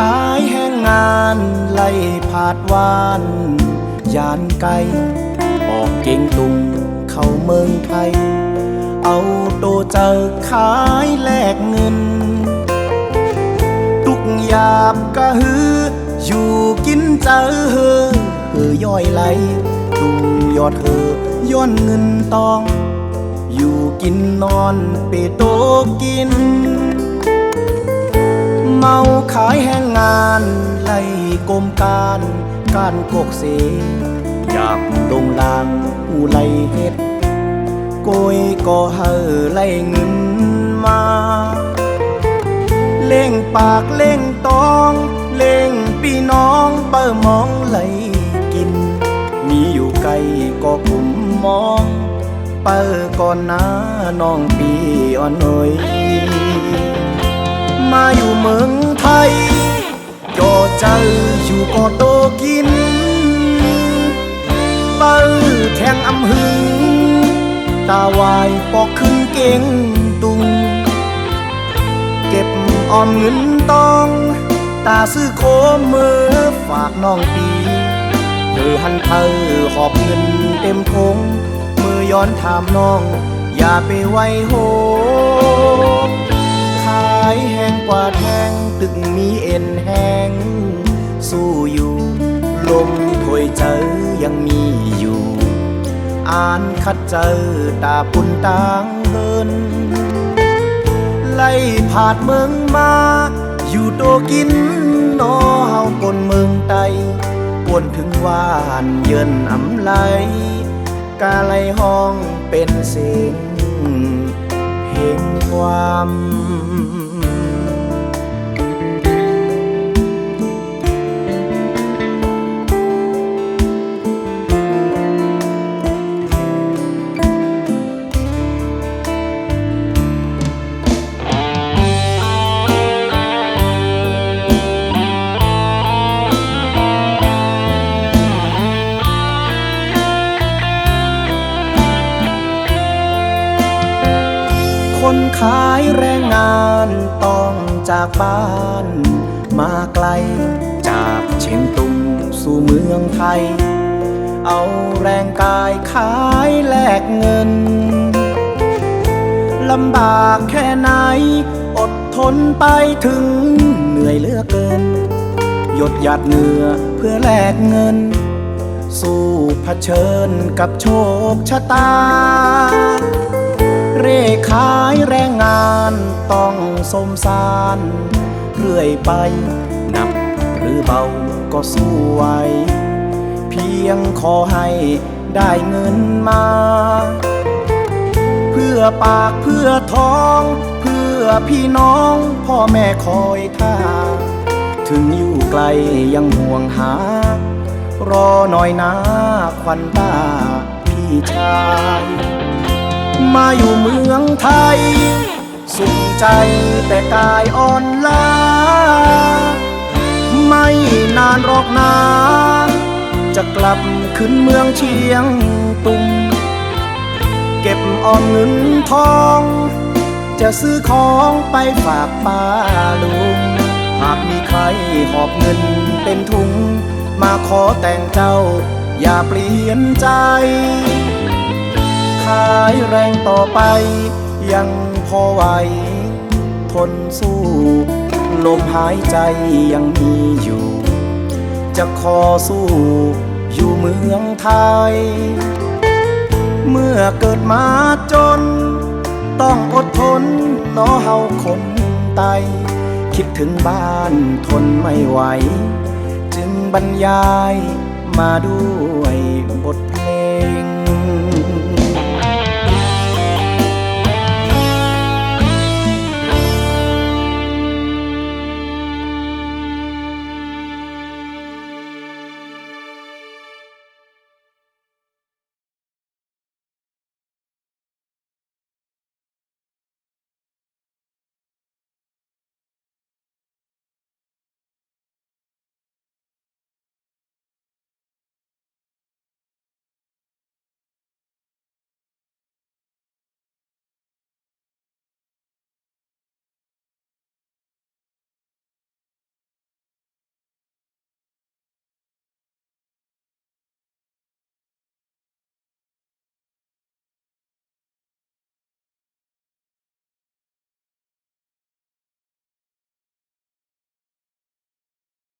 ายแห้งงานไล่ผาดวานยานไกลออกเก่งตุงเข้าเมืองไทยเอาโตเจอขายแลกเงินทุกหยาบกะฮืออยู่กินเจอเฮือย่อยไหลตุงยอดย้อนเงินตองอยู่กินนอนเปโตกินเมาขายแห้งงานไล่กรมการกกเสอยากลงลางอูไล่เฮ็ดโกยก็เฮอไล่เงินมาเล่งปากเล่งตองเล่งพี่น้องเปิ่มองไหลกินมีอยู่ไกลก็กลุ่มมองเปิ่ก่อนหน้าน้องปีอ่อนหน่อยมาอยู่เมืองไทยก็เจออยู่ก็โตกินเปิ่แทงอำหึงตาวายปอกขึ้นเก่งตุงเก็บออมเงินตองตาซื้อโคมมือฝากน้องปีหันเธอหอบเงินเต็มทงมือย้อนถามน้องอย่าไปไว้โหขายแห้งกว่าแทงตึกมีเอ็นแห้งสู้อยู่ลมถอยเจอยังมีอยู่อ่านคัดเจอตาปุ่นต่างเงินไล่ผาดเมืองมาอยู่โตกินนอเฮากนเมืองไตปวนถึงวานเยินอำไลกาไลห้องเป็นเสียงเพลงความคนขายแรงงานต้องจากบ้านมาไกลจากเชียงตุงสู่เมืองไทยเอาแรงกายขายแลกเงินลำบากแค่ไหนอดทนไปถึงเหนื่อยเหลือเกินหยดหยาดเหงื่อเพื่อแลกเงินสู้เผชิญกับโชคชะตาเร่ขายแรงงานต้องสมสารเรื่อยไปหนักหรือเบาก็สู้ไหวเพียงขอให้ได้เงินมาเพื่อปากเพื่อท้องเพื่อพี่น้องพ่อแม่คอยท่าถึงอยู่ไกลยังห่วงหารอหน่อยนะควันตาพี่ชายมาอยู่เมืองไทยสุขใจแต่กายอ่อนล้าไม่นานหรอกนะจะกลับขึ้นเมืองเชียงตุงเก็บออมเงินทองจะซื้อของไปฝากป้าลุงหากมีใครหอบเงินเป็นถุงมาขอแต่งเจ้าอย่าเปลี่ยนใจขายแรงต่อไปยังพอไหวทนสู้ลมหายใจยังมีอยู่จะขอสู้อยู่เมืองไทยเมื่อเกิดมาจนต้องอดทนน้อเฮาคนไตคิดถึงบ้านทนไม่ไหวจึงบรรยายมาด้วย